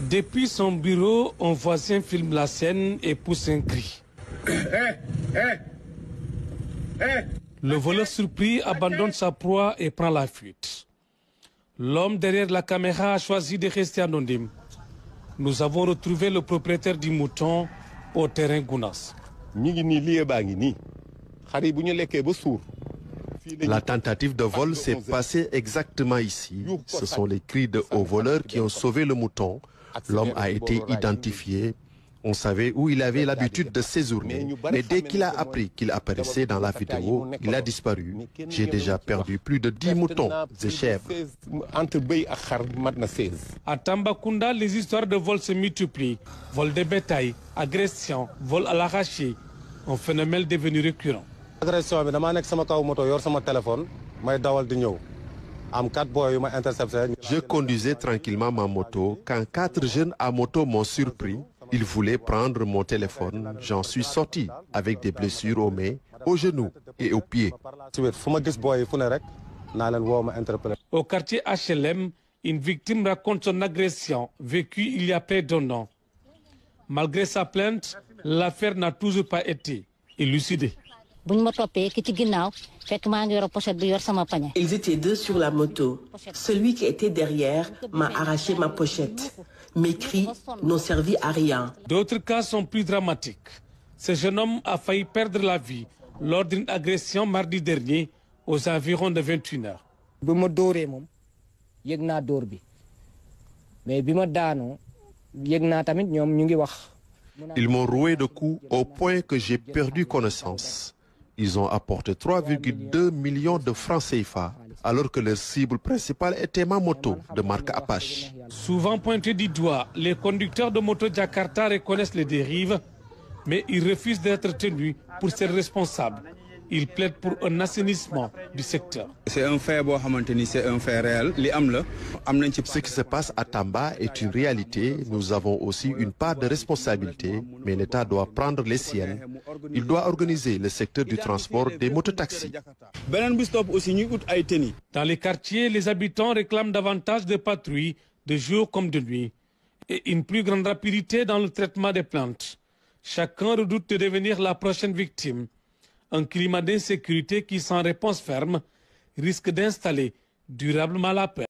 Depuis son bureau, un voisin filme la scène et pousse un cri. Le voleur surpris abandonne sa proie et prend la fuite. L'homme derrière la caméra a choisi de rester anonyme. Nous avons retrouvé le propriétaire du mouton au terrain Gounas. La tentative de vol s'est passée exactement ici. Ce sont les cris de hauts voleurs qui ont sauvé le mouton. L'homme a été identifié. On savait où il avait l'habitude de séjourner. Mais dès qu'il a appris qu'il apparaissait dans la vidéo, il a disparu. J'ai déjà perdu plus de 10 moutons et chèvres. À Tambacounda, les histoires de vol se multiplient. Vol de bétail, agression, vol à l'arraché. Un phénomène devenu récurrent. Je conduisais tranquillement ma moto quand 4 jeunes à moto m'ont surpris. Ils voulaient prendre mon téléphone. J'en suis sorti avec des blessures aux mains, aux genoux et aux pieds. Au quartier HLM, une victime raconte son agression vécue il y a près d'1 an. Malgré sa plainte, l'affaire n'a toujours pas été élucidée. Ils étaient 2 sur la moto. Celui qui était derrière m'a arraché ma pochette. Mes cris n'ont servi à rien. D'autres cas sont plus dramatiques. Ce jeune homme a failli perdre la vie lors d'une agression mardi dernier aux environs de 21 heures. Ils m'ont roué de coups au point que j'ai perdu connaissance. Ils ont apporté 3,2 millions de francs CFA, alors que leur cible principale était ma moto de marque Apache. Souvent pointés du doigt, les conducteurs de moto Jakarta reconnaissent les dérives, mais ils refusent d'être tenus pour ces responsables. Ils plaident pour un assainissement du secteur. C'est un fait réel. Ce qui se passe à Tamba est une réalité. Nous avons aussi une part de responsabilité, mais l'État doit prendre les siennes. Il doit organiser le secteur du transport des mototaxis. Dans les quartiers, les habitants réclament davantage de patrouilles, de jour comme de nuit, et une plus grande rapidité dans le traitement des plaintes. Chacun redoute de devenir la prochaine victime. Un climat d'insécurité qui, sans réponse ferme, risque d'installer durablement la paix.